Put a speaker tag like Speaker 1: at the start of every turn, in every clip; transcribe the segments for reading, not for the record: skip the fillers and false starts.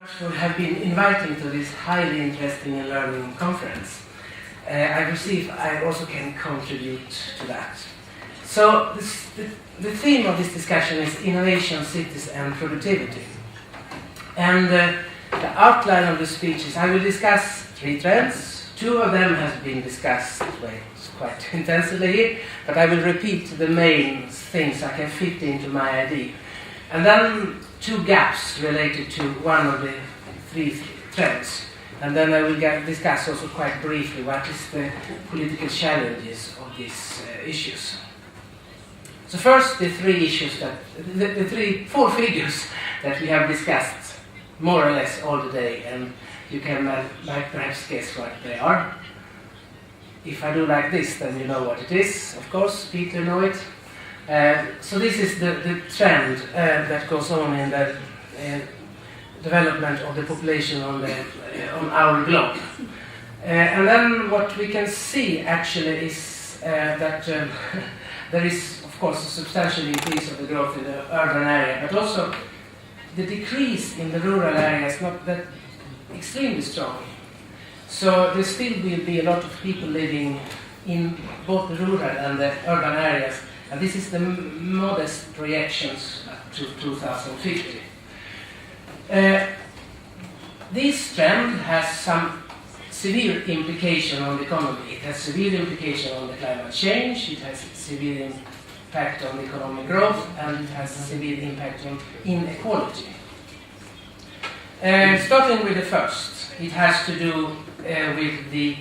Speaker 1: For have been inviting to this highly interesting and learning conference. I believe I also can contribute to that. So the theme of this discussion is innovation, cities and productivity. And the outline of the speech is I will discuss 3 trends. 2 of them have been discussed quite intensively here, but I will repeat the main things I can fit into my idea. And then 2 gaps related to one of the 3 trends. And then I will discuss also quite briefly what is the political challenges of these issues. So first, the 3 issues the 4 figures that we have discussed more or less all the day, and you can might perhaps guess what they are. If I do like this, then you know what it is. Of course, Peter know it. So this is the trend that goes on in the development of the population on our globe. And then what we can see actually is that there is, of course, a substantial increase of the growth in the urban area, but also the decrease in the rural area is not that extremely strong. So there still will be a lot of people living in both the rural and the urban areas. And this is the modest projections up to 2050. This trend has some severe implication on the economy. It has severe implication on the climate change, it has severe impact on economic growth, and it has severe impact on inequality. Starting with the first, it has to do with the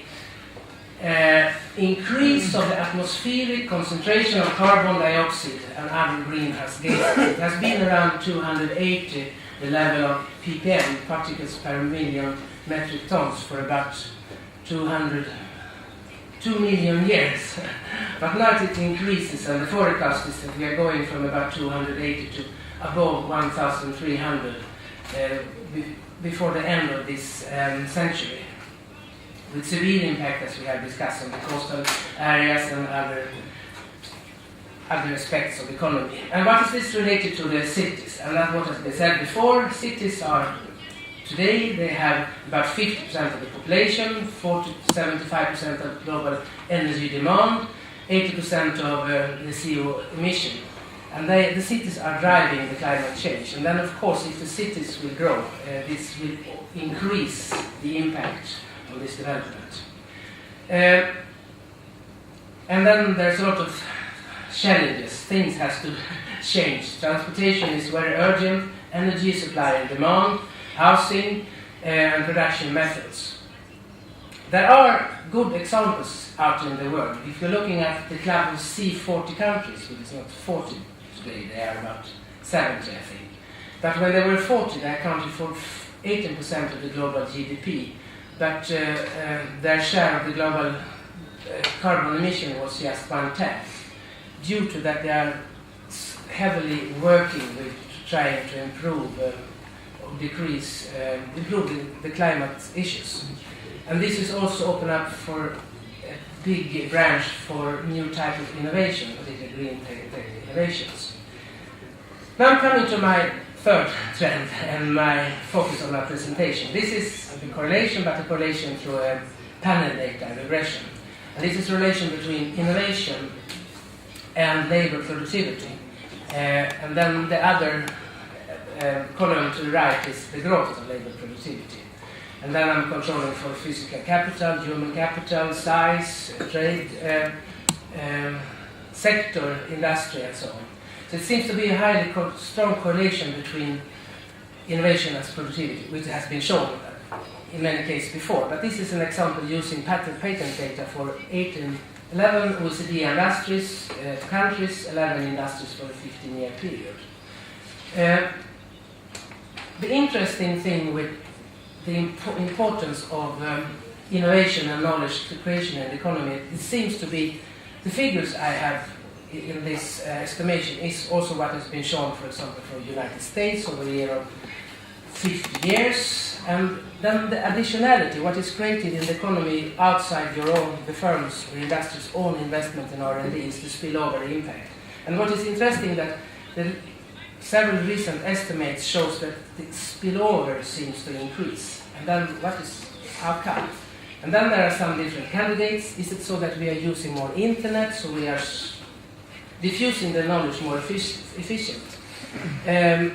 Speaker 1: increase of the atmospheric concentration of carbon dioxide and other greenhouse gases. It has been around 280, the level of ppm, particles per million metric tons, for about 2 million years. But now it increases, and the forecast is that we are going from about 280 to above 1,300 before the end of this century, with severe impact, as we have discussed, on the coastal areas and other aspects of the economy. And what is this related to the cities? And that's what has been said before. Cities are, today, they have about 50% of the population, 40 to 75% of global energy demand, 80% of the CO emission. And the cities are driving the climate change. And then, of course, if the cities will grow, this will increase the impact of this development. And then there's a lot of challenges. Things have to change. Transportation is very urgent, energy supply and demand, housing, and production methods. There are good examples out in the world. If you're looking at the club of C40 countries, which is not 40 today, they are about 70, I think. But when they were 40, they accounted for 18% of the global GDP. But their share of the global carbon emission was just 1/10. Due to that, they are heavily working with trying to improve the climate issues. And this is also open up for a big branch for new type of innovation, particularly green tech innovations. Now I'm coming to my third trend and my focus on my presentation. This is the correlation, but a correlation through a panel data regression. And this is a relation between innovation and labor productivity. And then the other column to the right is the growth of labor productivity. And then I'm controlling for physical capital, human capital, size, trade, sector, industry, and so on. So it seems to be a highly strong correlation between innovation and productivity, which has been shown in many cases before. But this is an example using patent data for 11 OECD countries, 11 industries for a 15-year period. The interesting thing with the importance of innovation and knowledge creation in the economy, it seems to be the figures I have in this estimation is also what has been shown, for example, for the United States over a year of 50 years. And then the additionality, what is created in the economy outside your own, the firm's or industry's own investment in R&D, is the spillover impact. And what is interesting that the several recent estimates shows that the spillover seems to increase. And then how come? And then there are some different candidates. Is it so that we are using more internet, so we are diffusing the knowledge more efficient? And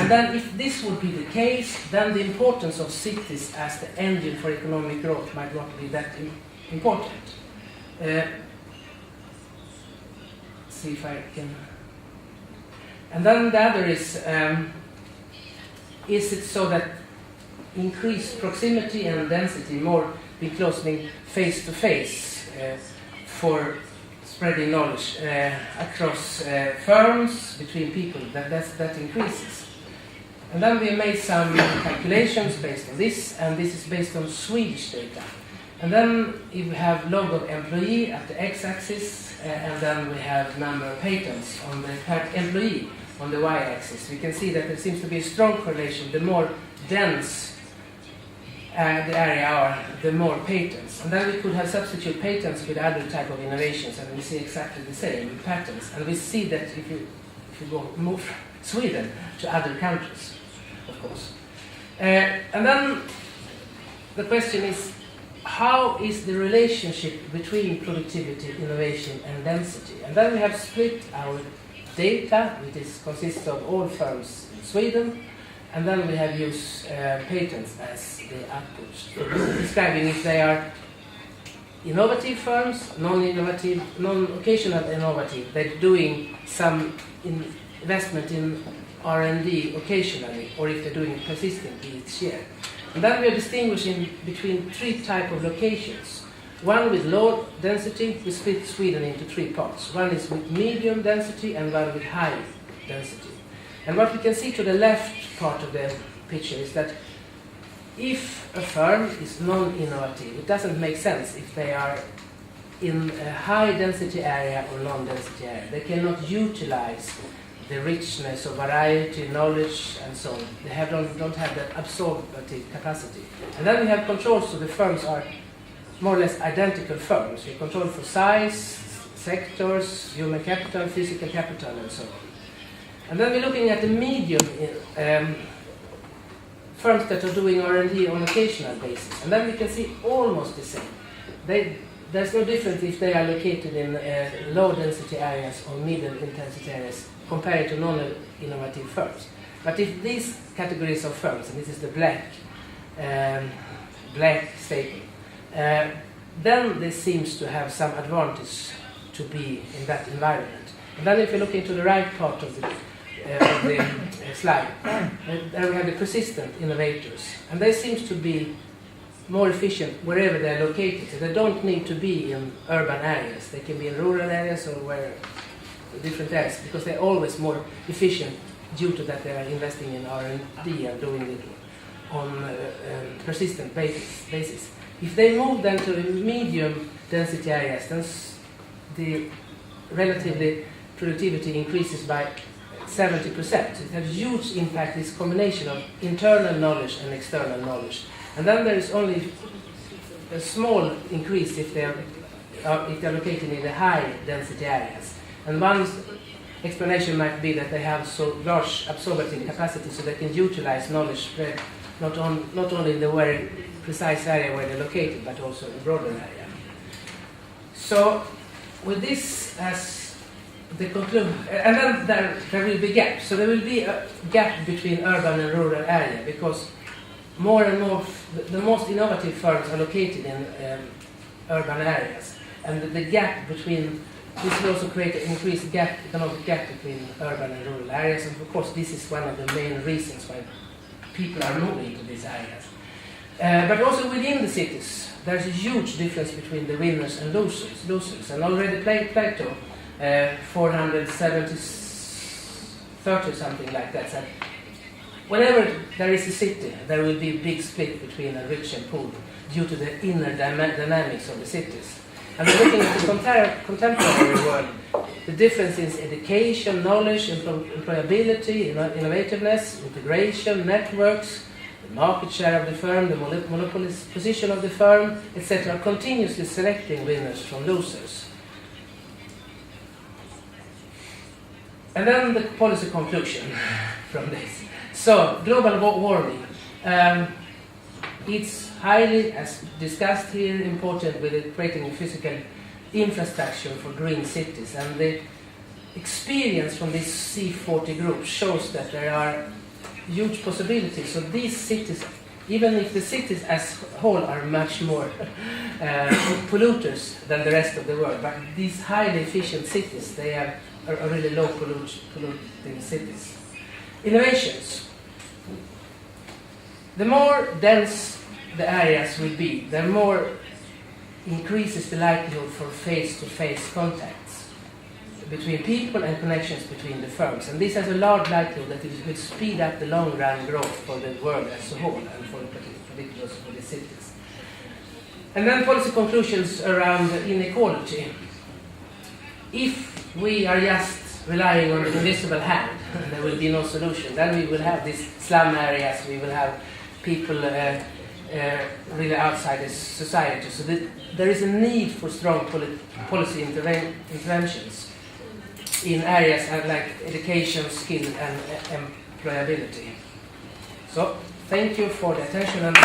Speaker 1: then if this would be the case, then the importance of cities as the engine for economic growth might not be that important. See if I can... And then the other is it so that increased proximity and density, more be closely face-to-face for spreading knowledge across firms, between people, that increases. And then we made some calculations based on this, and this is based on Swedish data. And then if we have logo of employee at the x-axis, and then we have number of patents on the per employee on the y-axis, we can see that there seems to be a strong correlation. The more dense the area are, the more patents. And then we could have substitute patents with other type of innovations, and we see exactly the same patterns. And we see that if you move from Sweden to other countries, of course. And then the question is, how is the relationship between productivity, innovation, and density? And then we have split our data, which consists of all firms in Sweden, and then we have used patents as the output, describing if they are innovative firms, non-innovative, non-occasional innovative. They're doing some investment in R&D occasionally, or if they're doing persistently each year. And then we are distinguishing between three types of locations. One with low density, we split Sweden into three parts. One is with medium density and one with high density. And what we can see to the left part of the picture is that if a firm is non-innovative, it doesn't make sense if they are in a high density area or non-density area. They cannot utilize the richness of variety, knowledge, and so on. They don't have that absorptive capacity. And then we have controls, so the firms are more or less identical firms. We control for size, sectors, human capital, physical capital, and so on. And then we're looking at the medium firms that are doing R&D on occasional basis. And then we can see almost the same. There's no difference if they are located in low density areas or medium intensity areas compared to non-innovative firms. But if these categories of firms, and this is the black staple, then this seems to have some advantage to be in that environment. And then if you look into the right part of the slide, there we have the persistent innovators. And they seem to be more efficient wherever they're located. So they don't need to be in urban areas. They can be in rural areas or different areas, because they're always more efficient due to that they are investing in R&D and doing it on a persistent basis. If they move then to medium density areas, then the relatively productivity increases by 70%. It has a huge impact, this combination of internal knowledge and external knowledge. And then there is only a small increase if they're located in the high density areas. And one explanation might be that they have so large absorptive capacity, so they can utilize knowledge spread not only in the very precise area where they're located, but also in a broader area. So with this as the conclusion, and then there will be gaps. So there will be a gap between urban and rural area, because more and more the most innovative firms are located in urban areas, and the gap between this will also create an increased economic gap between urban and rural areas, and of course this is one of the main reasons why people are moving to these areas. But also within the cities, there's a huge difference between the winners and losers. And already Plato, 430 something like that, said whenever there is a city, there will be a big split between a rich and poor due to the inner dynamics of the cities. And we're looking at the contemporary world, the difference in education, knowledge, employability, innovativeness, integration, networks, the market share of the firm, the monopolist position of the firm, etc., continuously selecting winners from losers. And then the policy conclusion from this. So, global warming. It's highly, as discussed here, important with creating a physical infrastructure for green cities. And the experience from this C40 group shows that there are huge possibilities. So these cities, even if the cities as a whole are much more polluters than the rest of the world, but these highly efficient cities, they are really low polluting cities. Innovations. The more dense the areas will be, the more increases the likelihood for face-to-face contacts between people and connections between the firms. And this has a large likelihood that it will speed up the long-run growth for the world as a whole, and for particularly also for the cities. And then policy conclusions around inequality. If we are just relying on the invisible hand, there will be no solution. Then we will have these slum areas, we will have people really outside the society. So there is a need for strong policy interventions in areas like education, skill and employability. So, thank you for the attention and